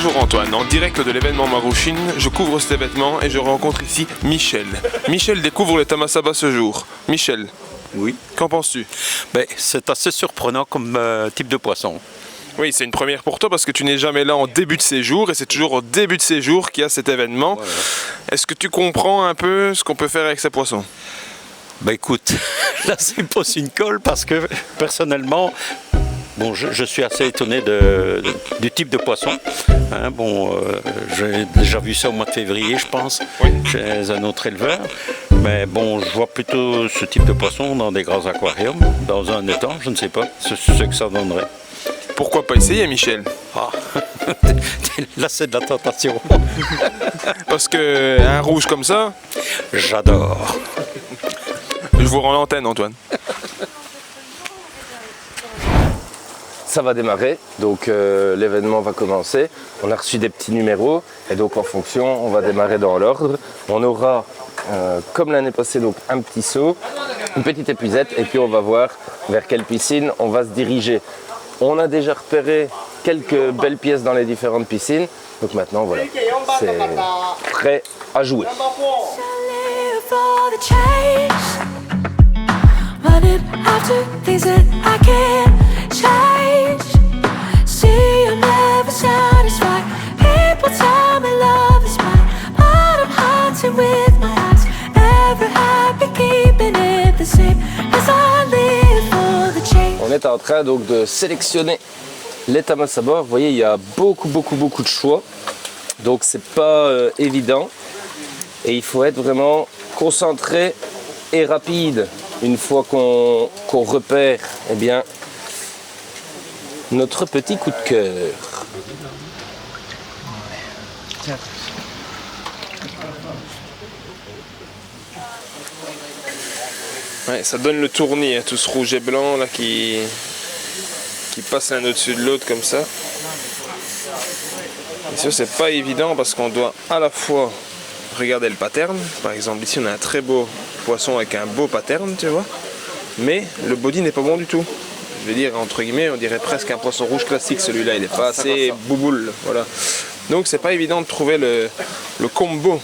Bonjour Antoine, en direct de l'événement Marouchine, je couvre cet événement et je rencontre ici Michel. Michel découvre le Tamasaba ce jour. Michel, oui. Qu'en penses-tu? C'est assez surprenant comme type de poisson. Oui, c'est une première pour toi parce que tu n'es jamais là en début de séjour et c'est toujours au début de séjour qu'il y a cet événement. Voilà. Est-ce que tu comprends un peu ce qu'on peut faire avec ces poissons? Écoute, là c'est pas une colle parce que personnellement, je suis assez étonné du type de poisson. Hein, j'ai déjà vu ça au mois de février, je pense, oui, chez un autre éleveur. Mais je vois plutôt ce type de poisson dans des grands aquariums, dans un étang, je ne sais pas ce que ça donnerait. Pourquoi pas essayer, Michel? Là, c'est de la tentation. Parce que un rouge comme ça, j'adore. Je vous rends l'antenne, Antoine. Ça va démarrer, donc l'événement va commencer. On a reçu des petits numéros et donc en fonction, on va démarrer dans l'ordre. On aura, comme l'année passée, donc un petit seau, une petite épuisette et puis on va voir vers quelle piscine on va se diriger. On a déjà repéré quelques belles pièces dans les différentes piscines. Donc maintenant, voilà, c'est prêt à jouer. On est en train donc de sélectionner les Tamasaba. Vous voyez, il y a beaucoup de choix. Donc c'est pas évident. Et il faut être vraiment concentré et rapide. Une fois qu'on repère notre petit coup de cœur. Ouais, ça donne le tournis, hein, tout ce rouge et blanc là qui passe l'un au-dessus de l'autre comme ça. Et ça, c'est pas évident parce qu'on doit à la fois regarder le pattern. Par exemple, ici on a un très beau poisson avec un beau pattern, tu vois. Mais le body n'est pas bon du tout. Je veux dire, entre guillemets, on dirait presque un poisson rouge classique, celui-là. Il n'est pas assez bouboule, voilà. Donc c'est pas évident de trouver le combo.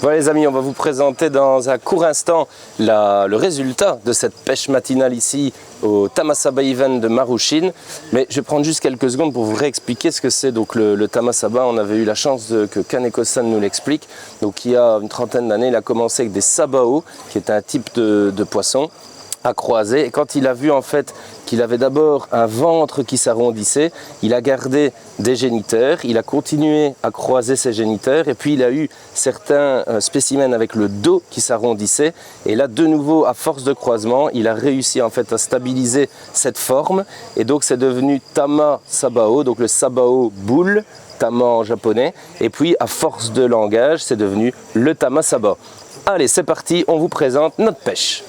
Voilà les amis, on va vous présenter dans un court instant le résultat de cette pêche matinale ici au Tamasaba Event de Marouchine. Mais je vais prendre juste quelques secondes pour vous réexpliquer ce que c'est donc le Tamasaba. On avait eu la chance que Kaneko-san nous l'explique. Donc il y a une trentaine d'années, il a commencé avec des sabao, qui est un type de poisson à croiser. Et quand il a vu en fait qu'il avait d'abord un ventre qui s'arrondissait, il a gardé des géniteurs, il a continué à croiser ses géniteurs et puis il a eu certains spécimens avec le dos qui s'arrondissait et là de nouveau à force de croisement il a réussi en fait à stabiliser cette forme et donc c'est devenu Tama Sabao, donc le Sabao boule, Tama en japonais, et puis à force de langage c'est devenu le Tamasaba. Allez c'est parti, on vous présente notre pêche.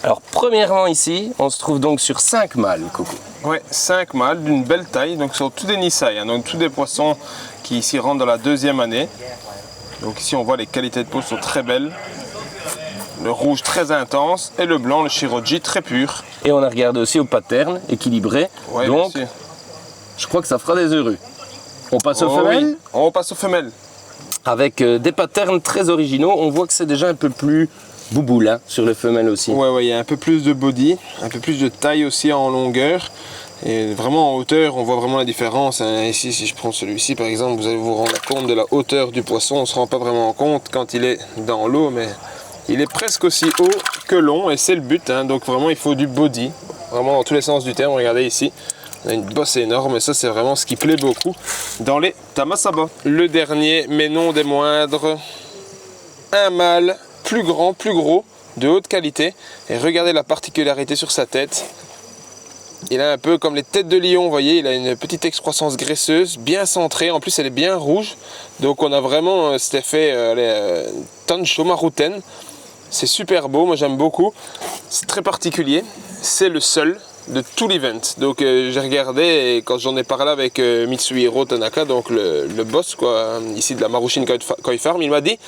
Alors premièrement ici, on se trouve donc sur 5 mâles, Coco. Ouais, 5 mâles d'une belle taille, donc sont tous des Nisai, hein, donc tous des poissons qui ici rentrent dans la deuxième année. Donc ici on voit les qualités de peau sont très belles. Le rouge très intense et le blanc, le Shiroji, très pur. Et on a regardé aussi au pattern équilibré, ouais, donc je crois que ça fera des heureux. On passe aux femelles. Oui. On passe aux femelles. Avec des patterns très originaux, on voit que c'est déjà un peu plus bouboule hein, sur les femelles aussi. Ouais, il y a un peu plus de body, un peu plus de taille aussi en longueur. Et vraiment en hauteur, on voit vraiment la différence. Hein. Ici, si je prends celui-ci par exemple, vous allez vous rendre compte de la hauteur du poisson. On ne se rend pas vraiment compte quand il est dans l'eau, mais il est presque aussi haut que long et c'est le but. Hein. Donc vraiment, il faut du body, vraiment dans tous les sens du terme. Regardez ici, on a une bosse énorme et ça, c'est vraiment ce qui plaît beaucoup dans les Tamasaba. Le dernier, mais non des moindres, un mâle plus grand, plus gros, de haute qualité. Et regardez la particularité sur sa tête. Il a un peu comme les têtes de lion, vous voyez, il a une petite excroissance graisseuse, bien centrée. En plus, elle est bien rouge. Donc, on a vraiment cet effet Tancho Maruten. C'est super beau, moi j'aime beaucoup. C'est très particulier. C'est le seul de tout l'event. Donc, j'ai regardé et quand j'en ai parlé avec Mitsuhiro Tanaka, donc le boss quoi, ici de la Marouchine Koi Farm, il m'a dit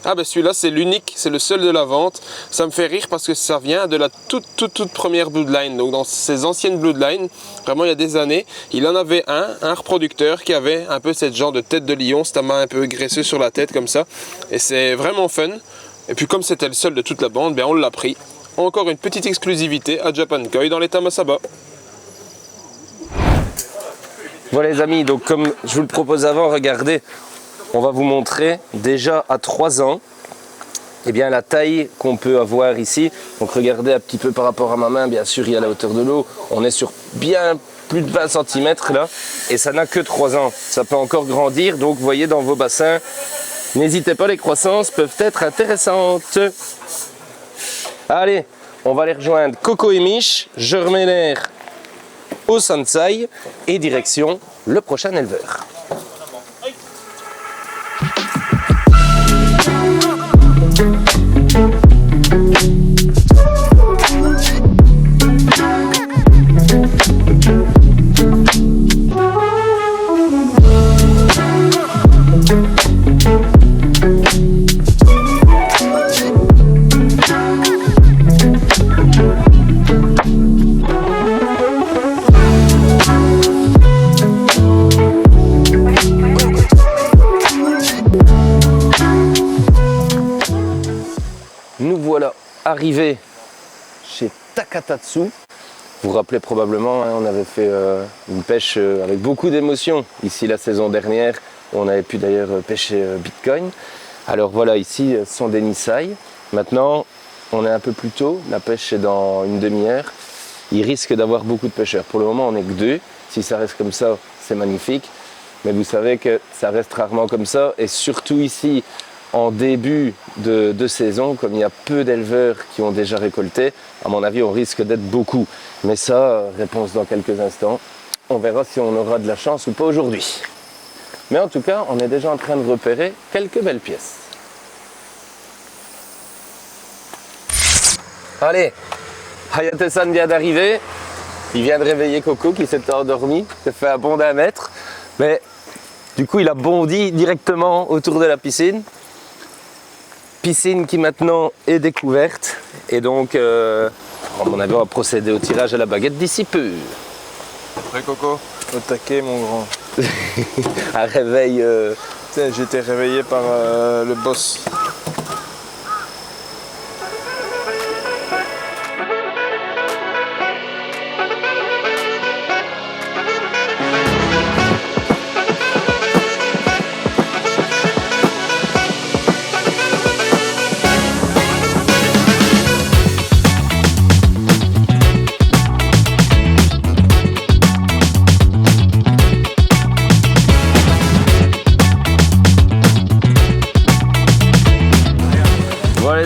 Ah ben celui-là c'est l'unique, c'est le seul de la vente. Ça me fait rire parce que ça vient de la toute première Bloodline. Donc dans ces anciennes Bloodline, vraiment il y a des années, il en avait un reproducteur qui avait un peu cette genre de tête de lion, cette main un peu graisseux sur la tête comme ça. Et c'est vraiment fun. Et puis comme c'était le seul de toute la bande, ben on l'a pris. Encore une petite exclusivité à Japan Koi dans les Tamasaba. Voilà les amis, donc comme je vous le propose avant, regardez, on va vous montrer déjà à 3 ans eh bien, la taille qu'on peut avoir ici. Donc regardez un petit peu par rapport à ma main, bien sûr il y a la hauteur de l'eau, on est sur bien plus de 20 cm là, et ça n'a que 3 ans, ça peut encore grandir, donc vous voyez dans vos bassins, n'hésitez pas, les croissances peuvent être intéressantes. Allez, on va aller rejoindre Coco et Mich, je remets l'air au Sansai et direction le prochain éleveur. Nous voilà arrivés chez Takatatsu. Vous vous rappelez probablement, hein, on avait fait une pêche avec beaucoup d'émotion ici la saison dernière. On avait pu d'ailleurs pêcher Bitcoin. Alors voilà, ici ce sont des Nisai. Maintenant, on est un peu plus tôt, la pêche est dans une demi-heure. Il risque d'avoir beaucoup de pêcheurs. Pour le moment, on n'est que 2. Si ça reste comme ça, c'est magnifique. Mais vous savez que ça reste rarement comme ça. Et surtout ici, en début de saison, comme il y a peu d'éleveurs qui ont déjà récolté, à mon avis, on risque d'être beaucoup. Mais ça, réponse dans quelques instants. On verra si on aura de la chance ou pas aujourd'hui. Mais en tout cas, on est déjà en train de repérer quelques belles pièces. Allez, Hayate-san vient d'arriver. Il vient de réveiller Coco qui s'était endormi. Il s'est fait un bond d'1 mètre. Mais du coup, il a bondi directement autour de la piscine. Piscine qui maintenant est découverte. Et donc, à mon avis, on va procéder au tirage à la baguette d'ici peu. Après Coco, au taquet mon grand. Un réveil... J'ai été réveillé par le boss.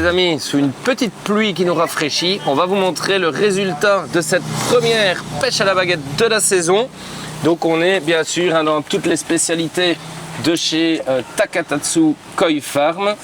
Amis, sous une petite pluie qui nous rafraîchit, on va vous montrer le résultat de cette première pêche à la baguette de la saison. Donc on est bien sûr dans toutes les spécialités de chez Takatatsu Koi Farm.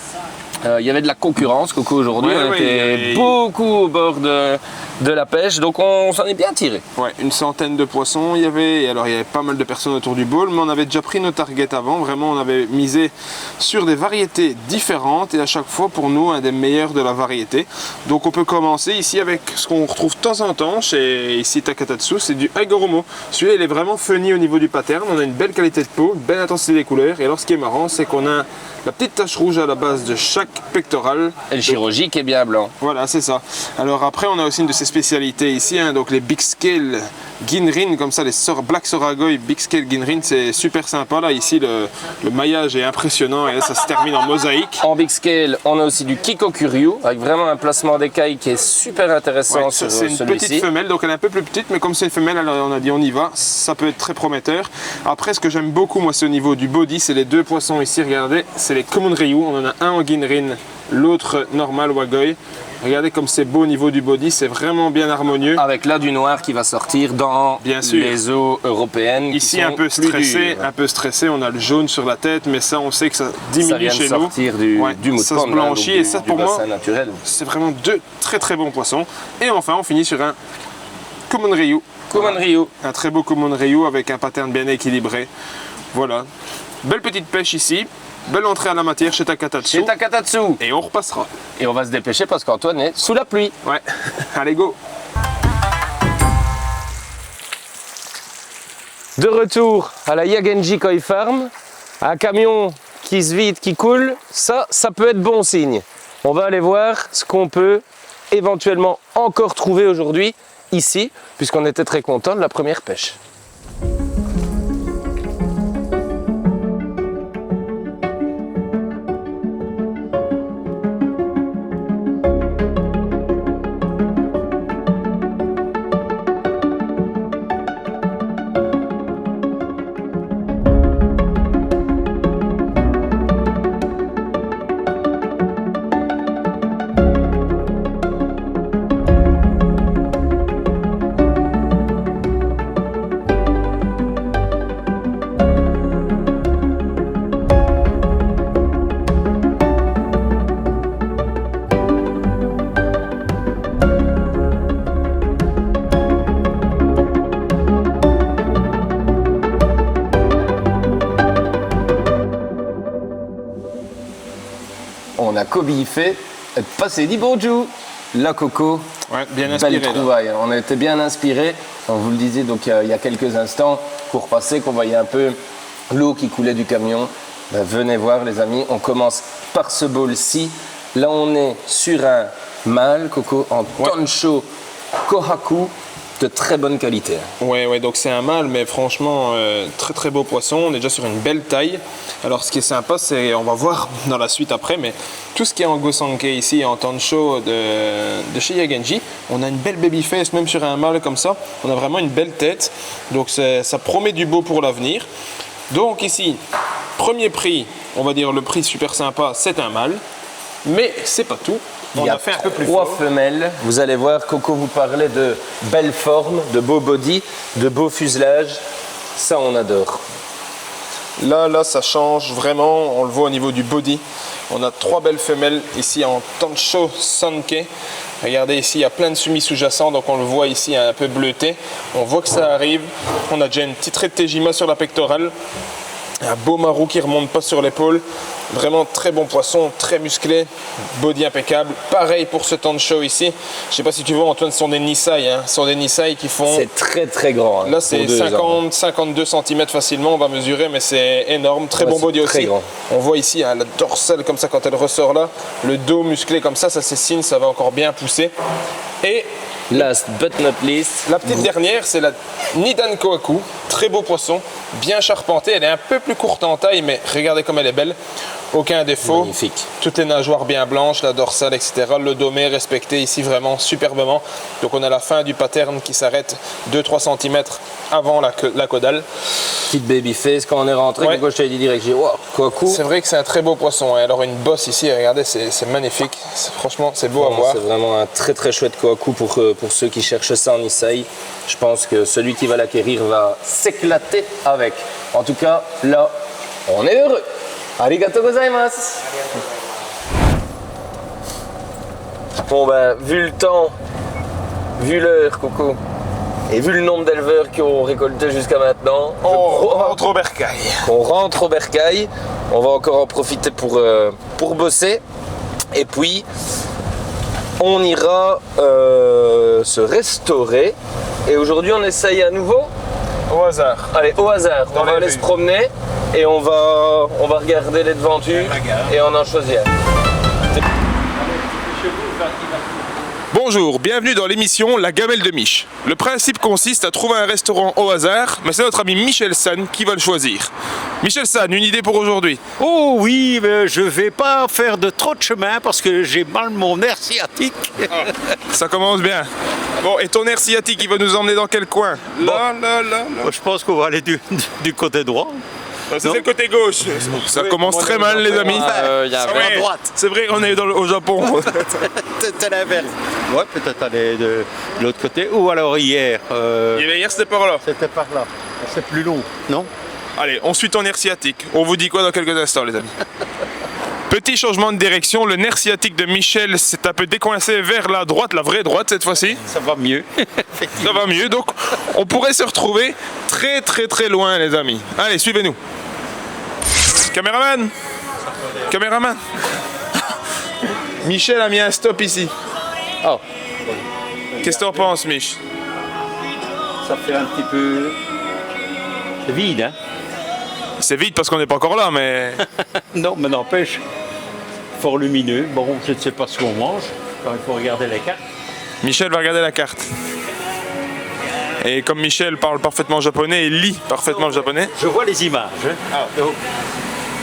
Il y avait de la concurrence, Coco, aujourd'hui. Ouais, on était beaucoup au bord de la pêche, donc on s'en est bien tiré. Ouais, une centaine de poissons. Il y avait pas mal de personnes autour du bowl, mais on avait déjà pris nos targets avant. Vraiment, on avait misé sur des variétés différentes et à chaque fois, pour nous, un des meilleurs de la variété. Donc on peut commencer ici avec ce qu'on retrouve de temps en temps chez ici Takatatsu, c'est du Hagoromo. Celui-là, il est vraiment funny au niveau du pattern. On a une belle qualité de peau, une belle intensité des couleurs. Et alors, ce qui est marrant, c'est qu'on a la petite tache rouge à la base de chaque pectoral. Et le chirurgique est bien blanc. Voilà, c'est ça. Alors après, on a aussi une de ces spécialités ici, hein, donc les Big Scale Ginrin, comme ça, les Black Soragoi Big Scale Ginrin, c'est super sympa. Là, ici, le maillage est impressionnant et là, ça se termine en mosaïque. En Big Scale, on a aussi du Kiko Kuryu, avec vraiment un placement d'écailles qui est super intéressant. Ouais, sur c'est une petite femelle, donc elle est un peu plus petite, mais comme c'est une femelle, on a dit on y va, ça peut être très prometteur. Après, ce que j'aime beaucoup, moi, c'est au niveau du body, c'est les deux poissons ici, regardez, c'est les Common Ryu, on en a un en Ginrin, l'autre normal Wagoi. Regardez comme c'est beau au niveau du body, c'est vraiment bien harmonieux. Avec là du noir qui va sortir dans les eaux européennes. Ici un peu stressé, on a le jaune sur la tête, mais ça on sait que ça diminue chez nous. Ça vient de sortir du mou de ça se blanchit et ça pour moi, naturel. c'est vraiment deux très très bons poissons. Et enfin on finit sur un Common Ryu. Common Ryu. Un très beau Common Ryu avec un pattern bien équilibré. Voilà. Belle petite pêche ici. belle entrée à la matière chez Takatatsu. C'est Takatatsu. Et on repassera. Et on va se dépêcher parce qu'Antoine est sous la pluie. Ouais, allez go. De retour à la Yagenji Koi Farm, un camion qui se vide, qui coule, ça peut être bon signe. On va aller voir ce qu'on peut éventuellement encore trouver aujourd'hui ici, puisqu'on était très content de la première pêche. On a cobiffé et passé dit bonjour. La Coco, Ouais, bien inspiré. belle trouvaille. On a été bien inspirés. On vous le disait donc il y a quelques instants, pour passer, qu'on voyait un peu l'eau qui coulait du camion. Ben, venez voir les amis, on commence par ce bowl-ci. Là on est sur un mâle Coco en Tonsho Kohaku de très bonne qualité. Ouais, donc c'est un mâle, mais franchement, très très beau poisson. On est déjà sur une belle taille. Alors, ce qui est sympa, c'est, on va voir dans la suite après, mais tout ce qui est en Gosanke ici, en Tonsho de chez Yagenji, on a une belle baby face, même sur un mâle comme ça. On a vraiment une belle tête. Donc, ça promet du beau pour l'avenir. Donc, ici, premier prix, on va dire le prix super sympa, c'est un mâle. Mais c'est pas tout. On a fait un peu plus trois fort. femelles. Vous allez voir, Coco vous parlait de belles formes, de beau body, de beau fuselage. Ça, on adore. Là, ça change vraiment. On le voit au niveau du body. On a trois belles femelles ici en Tonsho Sanke. Regardez ici, il y a plein de soumis sous-jacents, donc on le voit ici un peu bleuté. On voit que ça arrive. On a déjà une petite raie de Tejima sur la pectorale. Un beau marou qui remonte pas sur l'épaule. Vraiment très bon poisson, très musclé, body impeccable. Pareil pour ce Tonsho ici. Je sais pas si tu vois, Antoine, ce sont des Nisai. Ce sont des Nisai qui font... C'est très très grand. Hein, Là, c'est 50-52 cm facilement, on va mesurer, mais c'est énorme. Très bon body aussi. Grand. On voit ici la dorsale comme ça quand elle ressort là. Le dos musclé comme ça c'est signe, ça va encore bien pousser. Et Last but not least, la petite dernière, c'est la Nidan Kohaku. Très beau poisson, bien charpenté. Elle est un peu plus courte en taille, mais regardez comme elle est belle. Aucun défaut. magnifique. Toutes les nageoires bien blanches, la dorsale, etc. Le domé respecté ici vraiment superbement. Donc on a la fin du pattern qui s'arrête 2-3 cm avant la caudale. Petite baby face, quand on est rentré, Ouais. Coco, je t'ai dit direct, j'ai dit, wow, Kohaku. C'est vrai que c'est un très beau poisson. Alors une bosse ici, regardez, c'est magnifique. Franchement, c'est beau à voir. C'est vraiment un très très chouette Kohaku pour ceux qui cherchent ça en Issei. Je pense que celui qui va l'acquérir va s'éclater avec. En tout cas, là, on est heureux. Arigato gozaimasu. Bon ben, vu le temps, vu l'heure, Coco, et vu le nombre d'éleveurs qui ont récolté jusqu'à maintenant, On je crois rentre au bercail. qu'on rentre au bercail. On va encore en profiter pour bosser. Et puis, on ira se restaurer. Et aujourd'hui, on essaye à nouveau. Au hasard. Allez, au hasard, Dans on va les aller rues. se promener et on va regarder les devantures et on en choisit un. Bonjour, bienvenue dans l'émission La Gamelle de Mich. Le principe consiste à trouver un restaurant au hasard, mais c'est notre ami Michel San qui va le choisir. Michel San, une idée pour aujourd'hui? Oh oui, mais je vais pas faire de trop de chemin parce que j'ai mal mon nerf sciatique. Ça commence bien. Bon, et ton air sciatique, il va nous emmener dans quel coin? Là. Moi, je pense qu'on va aller du côté droit. Ça, c'est le côté gauche. Ça commence très mal, les amis. Il y a Ah ouais, c'est vrai, on est au Japon. peut-être l'inverse. Ouais, peut-être aller de l'autre côté. Ou alors hier. Hier, c'était par là. C'était par là. C'est plus long, non? Allez, on suit ton nerf sciatique. On vous dit quoi dans quelques instants, les amis? Petit changement de direction, le nerf sciatique de Michel s'est un peu décoincé vers la droite, la vraie droite cette fois-ci. Ça va mieux. Ça va mieux, donc on pourrait se retrouver très très très loin, les amis. Allez, suivez-nous. Caméraman, Caméraman. Michel a mis un stop ici. Oh, Qu'est-ce que t'en penses, Mich? Ça fait un petit peu... C'est vide, hein? C'est vite parce qu'on n'est pas encore là, mais... Non, mais n'empêche. Fort lumineux. Bon, je ne sais pas ce qu'on mange. Alors, il faut regarder les cartes. Michel va regarder la carte. Et comme Michel parle parfaitement japonais et lit parfaitement japonais, Je vois les images. Hein. Donc,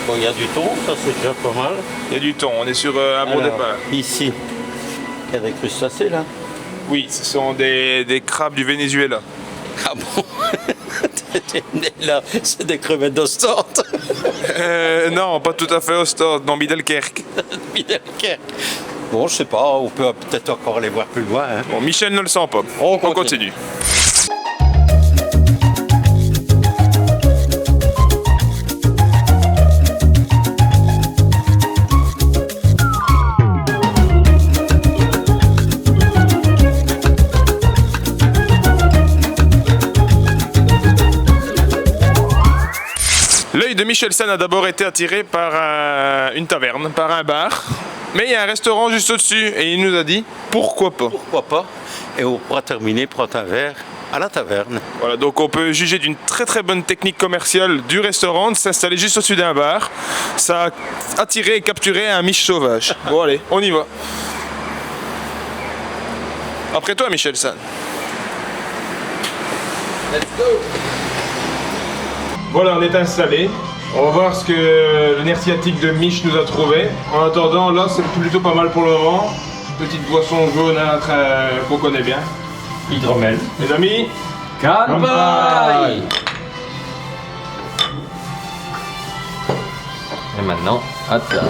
bon, il y a du thon, ça c'est déjà pas mal. il y a du thon. On est sur un bon Alors, départ. ici, il y a des crustacés là. Oui, ce sont des crabes du Venezuela. Ah bon? Là, c'est des crevettes d'Ostende. Non, pas tout à fait au stade, dans Middelkerk. Bon, je sais pas, on peut peut-être encore aller voir plus loin. Hein. Bon, Michel ne le sent pas. On On continue. continue. L'œil de Michel San a d'abord été attiré par une taverne, par un bar. Mais il y a un restaurant juste au-dessus et il nous a dit pourquoi pas. Pourquoi pas? Et on pourra terminer, prendre un verre à la taverne. Voilà, donc on peut juger d'une très très bonne technique commerciale du restaurant de s'installer juste au-dessus d'un bar. Ça a attiré et capturé un miche sauvage. Bon allez, on y va. Après toi, Michel San. let's go. Voilà, on est installé. On va voir ce que le nerf sciatique de Mich nous a trouvé. En attendant, là, c'est plutôt pas mal pour le moment. Petite boisson jaunâtre qu'on connaît bien. Hydromel. Les amis, Kanpai. Et maintenant, à table.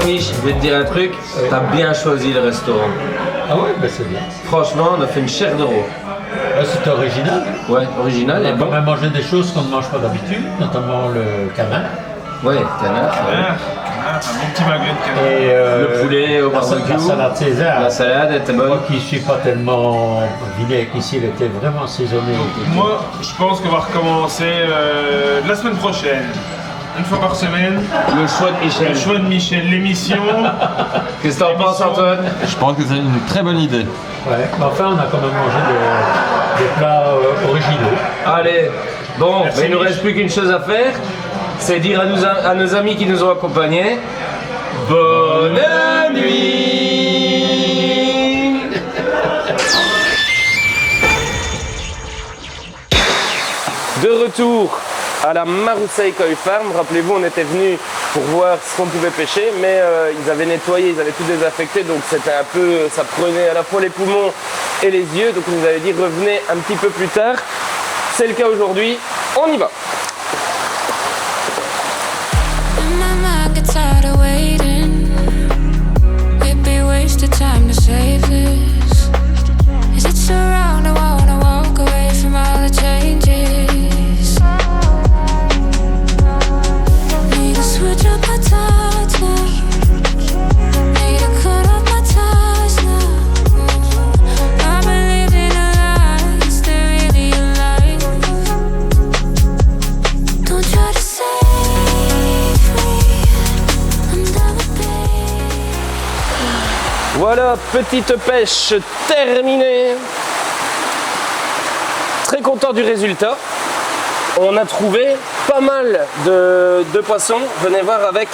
Je vais te dire un truc, t'as bien choisi le restaurant. Ah ouais, bah c'est bien. Franchement, on a fait une chaire d'euros. C'est original. Ouais, original On et a quand bon. même mangé des choses qu'on ne mange pas d'habitude, notamment le canard. Ouais, canard. un bon petit magret de canard. Et Le poulet au la barbecue. salade César. La salade était bonne. Moi qui ne suis pas tellement vinaigre ici, elle était vraiment assaisonnée. Moi, je pense qu'on va recommencer la semaine prochaine. Une fois par semaine. Le choix de Michel. Le choix de Michel, l'émission. Qu'est-ce que t'en penses, Antoine? Je pense que c'est une très bonne idée. Ouais. Mais enfin, on a quand même mangé des plats originaux. Allez, bon, Merci, mais il ne nous Mich. reste plus qu'une chose à faire, c'est dire à nos amis qui nous ont accompagnés, bonne nuit. De retour à la Marousseille Koi Farm. Rappelez-vous, on était venu pour voir ce qu'on pouvait pêcher, mais ils avaient nettoyé, ils avaient tout désaffecté, donc c'était un peu, ça prenait à la fois les poumons et les yeux, donc ils nous avaient dit revenez un petit peu plus tard. C'est le cas aujourd'hui, on y va. And my mind gets tired of waiting. It'd be wasted time to save this. Is it so wrong to wanna walk away from all the changes? Need to switch up my thoughts now. Need to cut off my ties now. I've been living a lie, is there really a life? Don't try to save me. I'm done with pain. Voilà, petite pêche terminée. Très content du résultat. On a trouvé pas mal de poissons. Venez voir avec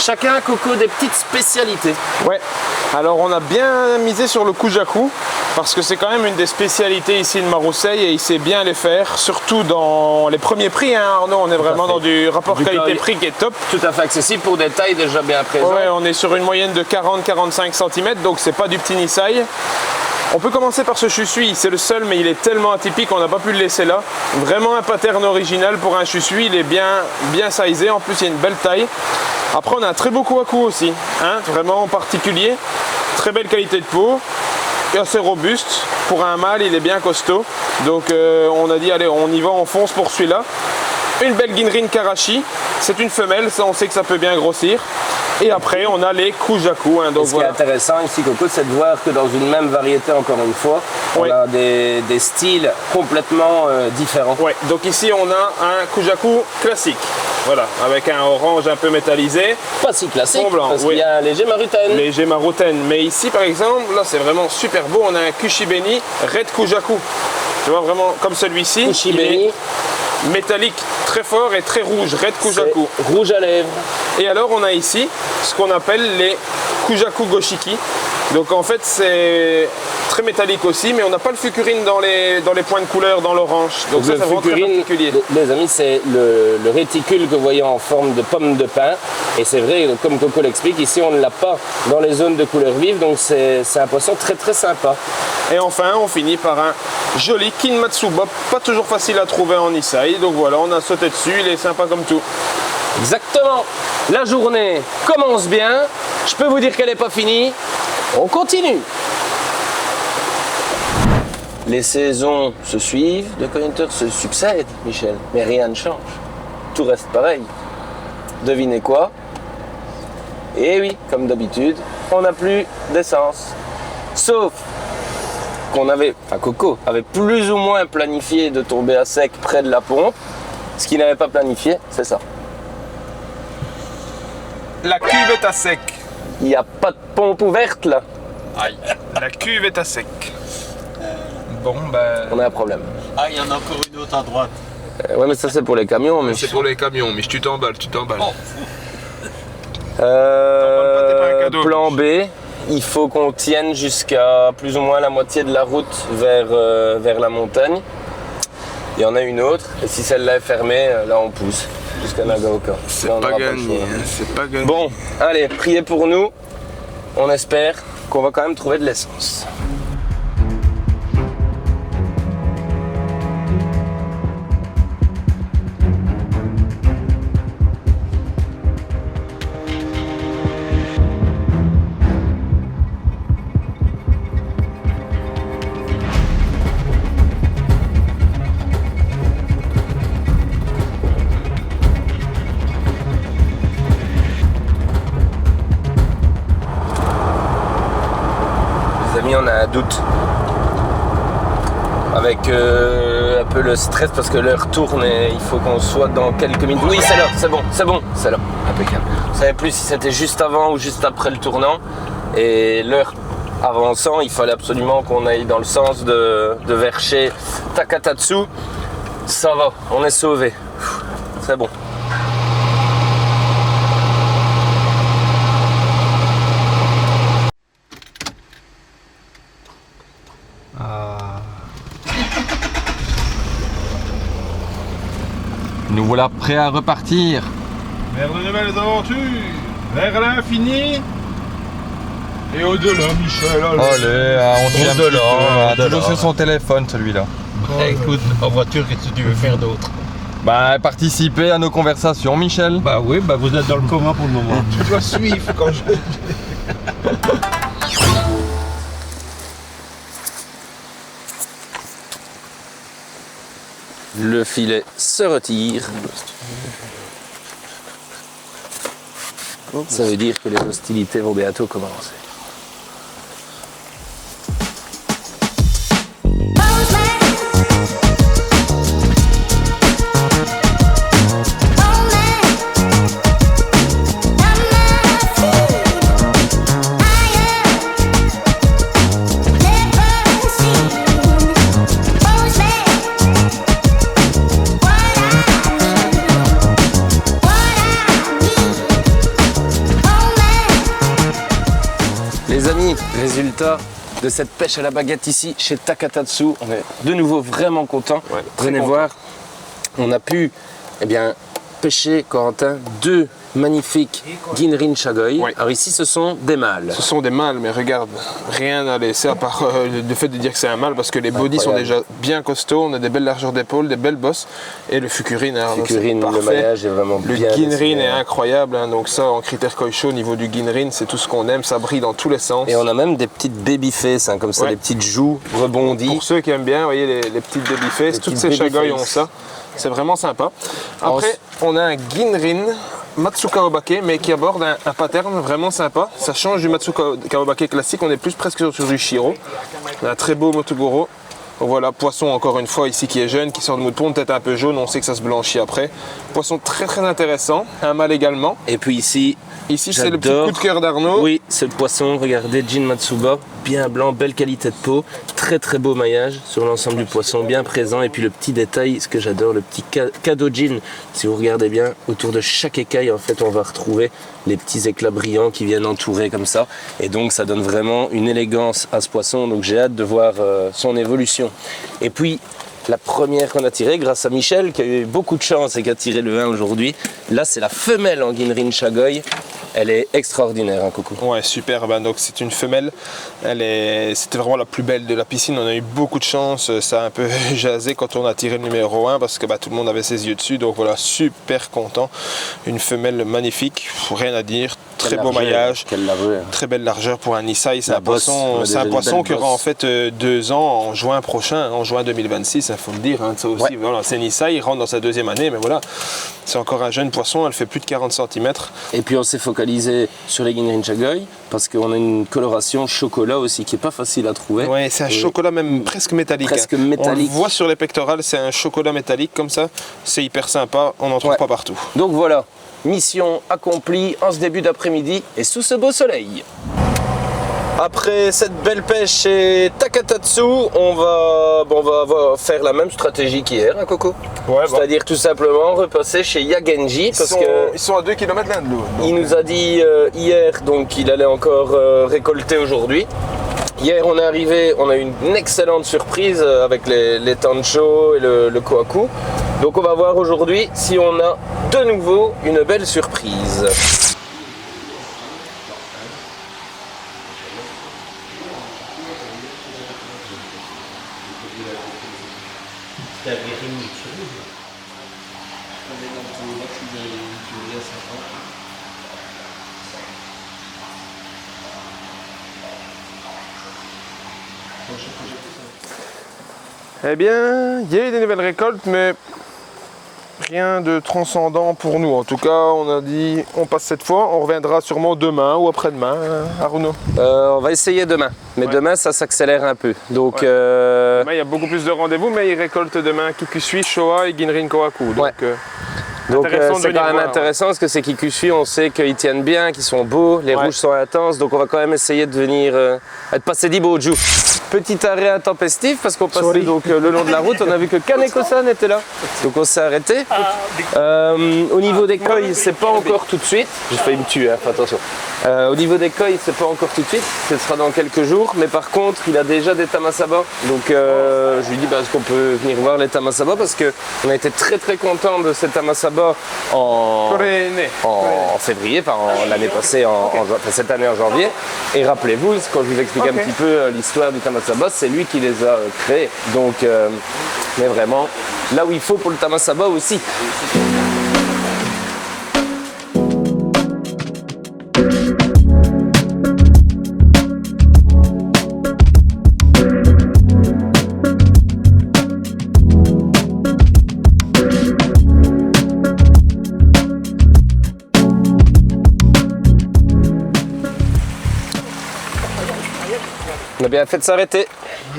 chacun, Coco, des petites spécialités. Ouais, alors on a bien misé sur le kujaku parce que c'est quand même une des spécialités ici de Marousseille et il sait bien les faire, surtout dans les premiers prix, hein, Arnaud, on est vraiment dans du rapport Du qualité-prix qui est top. Tout à fait accessible pour des tailles déjà bien présentes. Ouais, on est sur une moyenne de 40-45 cm, donc c'est pas du petit nissaï. On peut commencer par ce chusui, c'est le seul, mais il est tellement atypique qu'on n'a pas pu le laisser là. Vraiment un pattern original pour un chusui, il est bien sizé, en plus il y a une belle taille. Après on a un très beau kouakou aussi, hein, vraiment particulier. Très belle qualité de peau. Et assez robuste. Pour un mâle, il est bien costaud. Donc on a dit, allez, on y va, on fonce pour celui-là. Une belle Ginrin Karachi. C'est une femelle, ça on sait que ça peut bien grossir. Et après, on a les Kujaku. Hein, donc Ce qui est intéressant ici, Coco, c'est de voir que dans une même variété, encore une fois, Oui. on a des styles complètement différents. Ouais, donc ici on a un Kujaku classique. Voilà, avec un orange un peu métallisé. Pas si classique, Fond blanc, parce oui. qu'il y a un léger marutaine. Léger maroutaine. Mais ici par exemple, là c'est vraiment super beau. On a un Kushibeni Red Kujaku. Tu vois, vraiment comme celui-ci. Il Kushibeni, est métallique très fort et très rouge. Red Kujaku. c'est rouge à lèvres. Et alors on a ici ce qu'on appelle les Kujaku Goshiki. Donc en fait c'est très métallique aussi, mais on n'a pas le fukurine dans les points de couleur, dans l'orange. Donc ça Le c'est vraiment très fukurine, particulier. les amis, c'est le réticule que vous voyez en forme de pomme de pin. Et c'est vrai, comme Coco l'explique, ici on ne l'a pas dans les zones de couleur vive, donc c'est un poisson très très sympa. Et enfin on finit par un joli Kinmatsuba, pas toujours facile à trouver en Issai. Donc voilà, on a sauté dessus, il est sympa comme tout. Exactement. La journée commence bien. Je peux vous dire qu'elle n'est pas finie. On continue. Les saisons se suivent, de Cointer se succèdent, Michel. Mais rien ne change. Tout reste pareil. Devinez quoi? Eh oui, comme d'habitude, on n'a plus d'essence. Sauf qu'on avait, enfin Coco avait plus ou moins planifié de tomber à sec près de la pompe. Ce qu'il n'avait pas planifié, c'est ça. La cuve est à sec. Il n'y a pas de pompe ouverte là. Aïe. La cuve est à sec. Bon ben... On a un problème. Ah, il y en a encore une autre à droite. Ouais, mais ça c'est pour les camions. Mais... C'est pour les camions, mais tu t'emballes, tu t'emballes. Euh, T'emballes pas, t'es pas un cadeau. plan B, il faut qu'on tienne jusqu'à plus ou moins la moitié de la route vers la montagne. Il y en a une autre, et si celle-là est fermée, là on pousse jusqu'à Nagaoka. C'est Là, on pas n'aura le gagné, choix. hein, c'est pas gagné. Bon, allez, priez pour nous. On espère qu'on va quand même trouver de l'essence. Les amis, on a un doute. Avec un peu le stress parce que l'heure tourne et il faut qu'on soit dans quelques minutes. Oui, c'est là, c'est bon, c'est là. Impeccable. On ne savait plus si c'était juste avant ou juste après le tournant. Et l'heure avançant, il fallait absolument qu'on aille dans le sens de vers chez Takatatsu. Ça va, on est sauvé. C'est bon. Nous voilà prêts à repartir. Vers de nouvelles aventures, vers l'infini et au-delà, Michel. Allez, on se vient Au-delà, toujours sur son téléphone celui-là. Écoute, en voiture, qu'est-ce que tu veux faire d'autre? Bah, participer à nos conversations, Michel. Bah oui, bah vous êtes dans le coma pour le moment. Tu dois suivre quand je... Le filet se retire. Ça veut dire que les hostilités vont bientôt commencer. Les amis, résultat de cette pêche à la baguette ici chez Takatatsu. On est de nouveau vraiment contents. Ouais, très Venez content. voir, on a pu pêcher, Corentin, 2 magnifiques Ginrin Chagoy. Ouais. Alors ici, ce sont des mâles. Ce sont des mâles, mais regarde, rien à laisser à part le fait de dire que c'est un mâle parce que les bodies sont déjà bien costauds, on a des belles largeurs d'épaule, des belles bosses et le fukurine, hein, donc c'est Fukurine, le parfait. maillage est vraiment Le bien Ginrin dessiné. est incroyable, hein, donc ça en critère Koisho au niveau du Ginrin, c'est tout ce qu'on aime, ça brille dans tous les sens. Et on a même des petites baby faces, hein, comme ça, Ouais. des petites joues rebondies. Pour ceux qui aiment bien, vous voyez les petites babyface, toutes petites ces Chagoy babyface. ont ça. C'est vraiment sympa. Après, on a un Ginrin Matsuka Obake, mais qui aborde un pattern vraiment sympa. Ça change du Matsuka Obake classique, on est plus presque sur du Shiro. On a un très beau Motogoro. Donc voilà, poisson encore une fois ici qui est jeune, qui sort de mou de pont, peut-être un peu jaune, on sait que ça se blanchit après. Poisson très très intéressant, un mâle également. Et puis ici, Ici c'est le petit j'adore. coup de cœur d'Arnaud. Oui, c'est le poisson, regardez, Jin Matsuba, bien blanc, belle qualité de peau, très très beau maillage sur l'ensemble du poisson, bien présent. Et puis le petit détail, ce que j'adore, le petit Kadojin, si vous regardez bien, autour de chaque écaille, en fait, on va retrouver les petits éclats brillants qui viennent entourer comme ça. Et donc ça donne vraiment une élégance à ce poisson, donc j'ai hâte de voir son évolution. Et puis, la première qu'on a tirée, grâce à Michel, qui a eu beaucoup de chance et qui a tiré le 1 aujourd'hui. Là, c'est la femelle en Ginrin Chagoy. Elle est extraordinaire, hein, Coucou. Ouais, super. Donc c'est une femelle. C'était vraiment la plus belle de la piscine. On a eu beaucoup de chance. Ça a un peu jasé quand on a tiré le numéro 1 parce que tout le monde avait ses yeux dessus. Donc voilà, super content. Une femelle magnifique, rien à dire. Très beau maillage. Quelle largeur. Très belle largeur pour un Issai. C'est La un bosse, on poisson, a c'est déjà un une poisson belle qui aura bosse. en fait 2 ans en juin prochain, en juin 2026. Il faut le dire. Ça aussi, Ouais. voilà, c'est un Issai. Il rentre dans sa 2e année, mais voilà, c'est encore un jeune poisson. Elle fait plus de 40 cm. Et puis on s'est focalisé sur les Ginrin Chagoy parce qu'on a une coloration chocolat aussi qui est pas facile à trouver. Ouais, c'est un chocolat même presque métallique. Presque hein. métallique. On le voit sur les pectorales, c'est un chocolat métallique comme ça. C'est hyper sympa, on n'en trouve Ouais. pas partout. Donc voilà, mission accomplie en ce début d'après-midi et sous ce beau soleil. Après cette belle pêche chez Takatatsu, on va faire la même stratégie qu'hier, hein, Coco. Ouais, C'est-à-dire tout simplement repasser chez Yagenji parce que ils sont à 2 km l'un de l'autre. il nous a dit hier donc qu'il allait encore récolter aujourd'hui. Hier on est arrivé, on a eu une excellente surprise avec les tancho et le kohaku. Donc on va voir aujourd'hui si on a de nouveau une belle surprise. Eh bien, il y a eu des nouvelles récoltes, mais rien de transcendant pour nous. En tout cas, on a dit on passe cette fois, on reviendra sûrement demain ou après-demain, Arnaud. On va essayer demain, mais Ouais. demain ça s'accélère un peu. Donc Ouais. Demain, il y a beaucoup plus de rendez-vous, mais ils récoltent demain Kikusui, Showa et Ginrin Kohaku. Donc, Ouais. Donc intéressant de c'est venir quand même voir, intéressant parce que ces Kikusui, on sait qu'ils tiennent bien, qu'ils sont beaux, les Ouais. rouges sont intenses, donc on va quand même essayer de venir être passé d'Iboju. Petit arrêt intempestif parce qu'on passait donc le long de la route, on a vu que Kaneko-san était là, donc on s'est arrêté. Au niveau des koi, c'est pas encore tout de suite, j'ai failli me tuer, hein, fais attention. Au niveau des koi, c'est pas encore tout de suite, ce sera dans quelques jours, mais par contre il a déjà des tamasaba, donc je lui dis est-ce qu'on peut venir voir les tamasaba parce qu'on a été très très content de ces tamasaba en février, enfin l'année passée, enfin, cette année en janvier. Et rappelez-vous, quand je vous explique un petit peu l'histoire du tamasaba, c'est lui qui les a créés. Donc, mais vraiment, là où il faut pour le tamasaba aussi. On a bien fait de s'arrêter.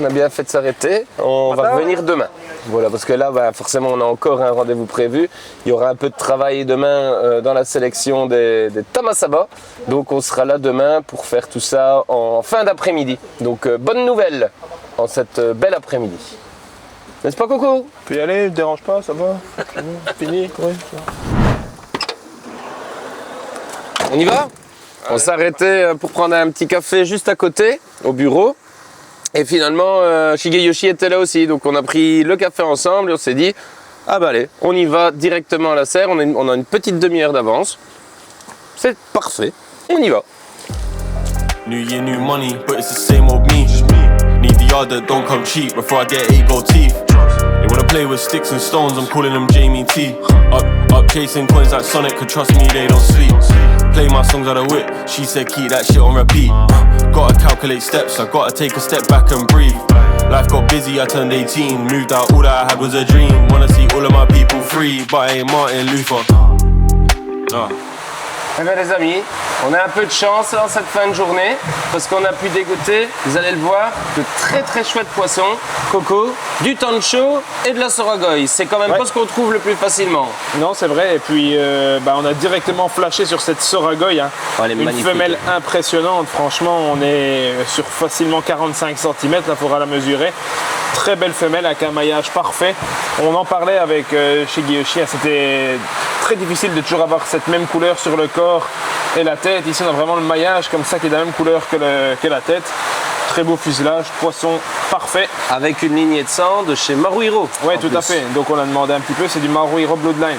On a bien fait de s'arrêter. On va revenir demain. Voilà, parce que là, forcément, on a encore un rendez-vous prévu. Il y aura un peu de travail demain dans la sélection des tamasaba. Donc, on sera là demain pour faire tout ça en fin d'après-midi. Donc, bonne nouvelle en cette belle après-midi. N'est-ce pas, Coco? peut y aller, ne dérange pas, ça va. Fini, oui. On y va? On s'est arrêté pour prendre un petit café juste à côté, au bureau. Et finalement, Shigeyoshi était là aussi. Donc on a pris le café ensemble et on s'est dit, ah bah allez, on y va directement à la serre. On a une petite demi-heure d'avance. C'est parfait. On y va. New year, new money, but it's the same old me. Need the yard that don't come cheap before I get 8 gold teeth. They wanna play with sticks and stones, I'm calling them Jamie T. Up chasing coins like Sonic, could trust me, they don't sleep. Play my songs out of whip, she said keep that shit on repeat. Gotta calculate steps, I gotta take a step back and breathe. Life got busy, I turned 18, moved out, all that I had was a dream. Wanna see all of my people free, but I ain't Martin Luther. Eh bien les amis, on a un peu de chance en cette fin de journée parce qu'on a pu dégoûter, vous allez le voir, de très très chouettes poissons, coco, du tancho et de la soragoï. C'est quand même pas ce qu'on trouve le plus facilement. Non, c'est vrai. Et puis, on a directement flashé sur cette soragoï. Hein. Oh, elle est Une magnifique. femelle impressionnante. Franchement, on est sur facilement 45 cm. Là, il faudra la mesurer. Très belle femelle avec un maillage parfait. On en parlait avec Shigeyoshi. Hein, c'était très difficile de toujours avoir cette même couleur sur le corps et la tête. Ici, on a vraiment le maillage comme ça qui est de la même couleur que la tête. Très beau fuselage, poisson parfait. Avec une lignée de sang de chez Maruhiro. Oui, tout à fait. Donc on a demandé un petit peu, c'est du Maruhiro Bloodline.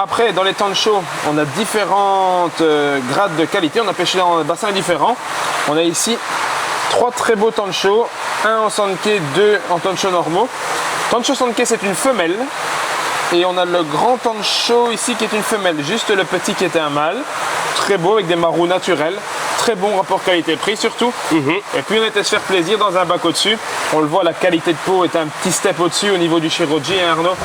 Après, dans les tanchos, on a différentes grades de qualité. On a pêché dans des bassins différents. On a ici 3 très beaux tanchos, 1 en sanke, 2 en tancho normaux. Tancho sanke, c'est une femelle. Et on a le grand tancho ici qui est une femelle, juste le petit qui était un mâle. Très beau avec des marous naturels. Très bon rapport qualité-prix surtout. Et puis on était se faire plaisir dans un bac au-dessus. On le voit, la qualité de peau est un petit step au-dessus au niveau du Shiroji, hein, Arnaud.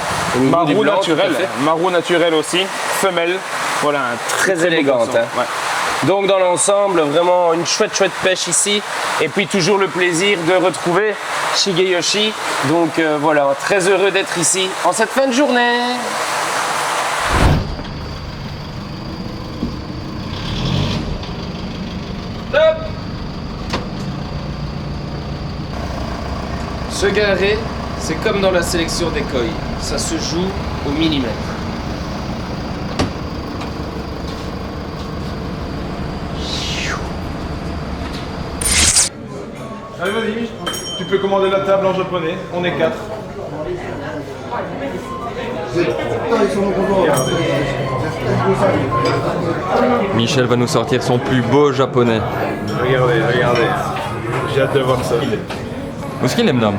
Marou naturel, marou naturel aussi, femelle. Voilà, un Très élégante. Hein. Ouais. Donc dans l'ensemble, vraiment une chouette pêche ici. Et puis toujours le plaisir de retrouver Shigeyoshi. Donc voilà, très heureux d'être ici en cette fin de journée. Top. Se garer, c'est comme dans la sélection des koi. Ça se joue au millimètre. Allez, vas-y, tu peux commander la table en japonais, on est 4. Michel va nous sortir son plus beau japonais. Regardez, j'ai hâte de voir ça. Où est-ce qu'il est, madame?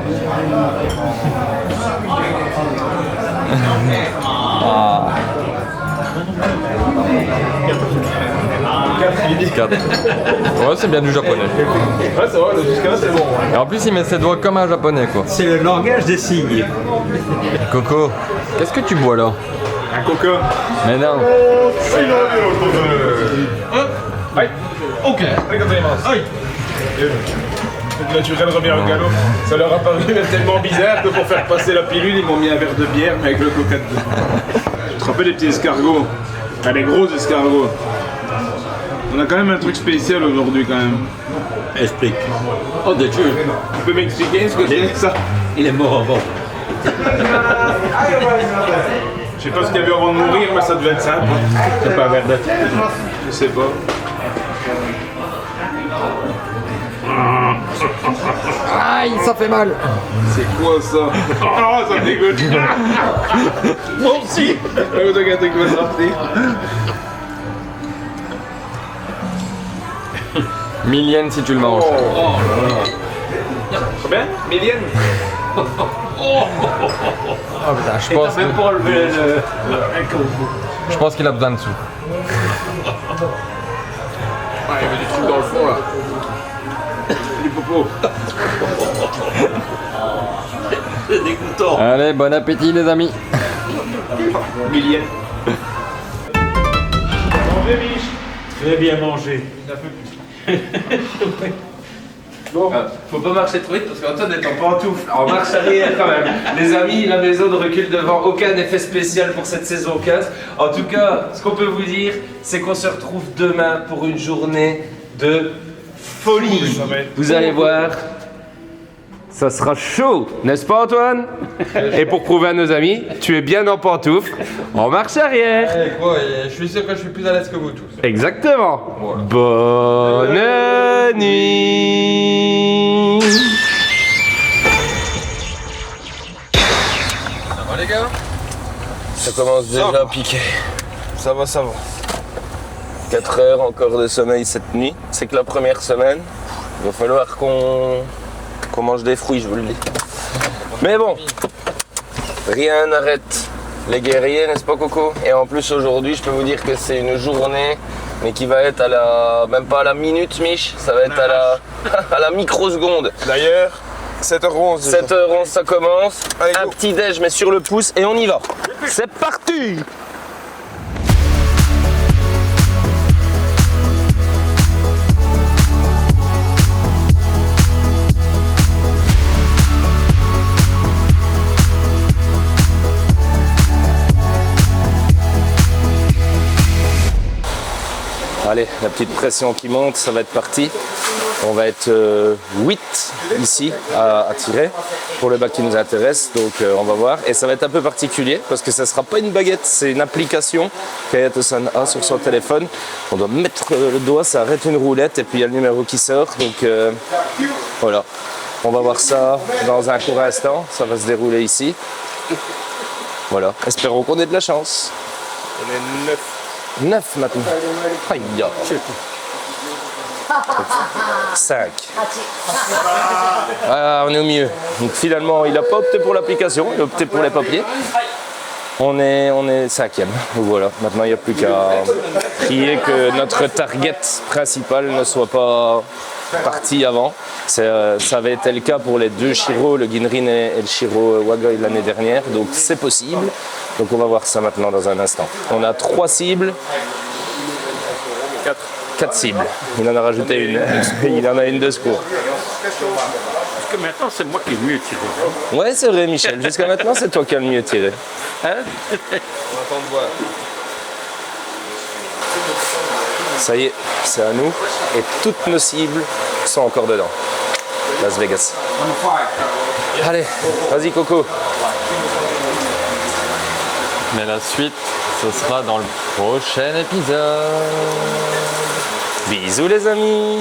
Ah. 4. Ouais, c'est bien du japonais. Ouais, ça va, jusqu'à là c'est bon. Et en plus, il met ses doigts comme un japonais, quoi. C'est le langage des signes. Coco, qu'est-ce que tu bois là? Un coca. Mais non. Ouais. Ok. Le naturel revient au galop. Ça leur a paru tellement bizarre que pour faire passer la pilule, ils m'ont mis un verre de bière mais avec le coca dedans. Tu te rappelles les petits escargots? Enfin, les gros escargots. On a quand même un truc spécial aujourd'hui quand même. Explique. Oh de Dieu. Tu peux m'expliquer ce que c'est ça? Il est mort avant. Je sais pas ce qu'il y avait avant de mourir, mais ça devait être simple. C'est pas un verre de terre. Je sais pas. Aïe, ça fait mal. C'est quoi ça? Oh, ça me dégoûte. Moi aussi. Regarde un truc qui va sortir. Millienne si tu le manges. Combien? Millienne? Oh putain, je pense qu'il a besoin de sous. Ouais, il y avait du truc dans le fond là. Du popo. C'est dégoûtant. Allez, bon appétit les amis. Millienne. Mangez, biche. Très bien mangé. Bon, faut pas marcher trop vite parce qu'Antoine est en pantoufle. En marche arrière quand même. Les amis, la maison ne recule devant aucun effet spécial pour cette saison 4. En tout cas, ce qu'on peut vous dire, c'est qu'on se retrouve demain pour une journée de folie. Vous allez voir, ça sera chaud, n'est-ce pas Antoine? Et pour prouver à nos amis, tu es bien en pantoufle, en marche arrière. Je suis sûr que je suis plus à l'aise que vous tous. Exactement. Voilà. Bonne nuit. Ça va les gars? Ça commence déjà à piquer. Ça va, ça va. 4 heures encore de sommeil cette nuit. C'est que la première semaine. Il va falloir qu'on mange des fruits, je vous le dis. Mais bon, rien n'arrête les guerriers, n'est-ce pas Coco? Et en plus aujourd'hui, je peux vous dire que c'est une journée, mais qui va être à la, même pas à la minute, Mich, ça va être à la, à la microseconde. D'ailleurs, 7h11. 7h11, ça commence. Allez, un go. petit déj, mais sur le pouce, et on y va. C'est parti! Allez, la petite pression qui monte, ça va être parti. On va être 8 ici à tirer pour le bac qui nous intéresse, donc on va voir. Et ça va être un peu particulier parce que ça ne sera pas une baguette, c'est une application qu'Ayatosan a sur son téléphone. On doit mettre le doigt, ça arrête une roulette et puis il y a le numéro qui sort. Donc voilà, on va voir ça dans un court instant, ça va se dérouler ici. Voilà, espérons qu'on ait de la chance. On est 9. 9 maintenant. Aïe. 5. Ah, on est au mieux. Donc finalement, il n'a pas opté pour l'application, il a opté pour les papiers. On est 5e. Donc voilà, maintenant il n'y a plus qu'à prier que notre target principal ne soit pas parti avant. Ça avait été le cas pour les 2 Shiro, le Ginrin et le Shiro Wagoi l'année dernière, donc c'est possible. Donc on va voir ça maintenant dans un instant. On a 3 cibles. 4 cibles. Il en a rajouté une. Il en a une de secours. Jusqu'à maintenant, c'est moi qui ai le mieux tiré. Ouais, c'est vrai, Michel. Jusqu'à maintenant, c'est toi qui as le mieux tiré. Hein? Ça y est, c'est à nous. Et toutes nos cibles sont encore dedans. Las Vegas. Allez, vas-y, Coco. Mais la suite, ce sera dans le prochain épisode. Bisous, les amis.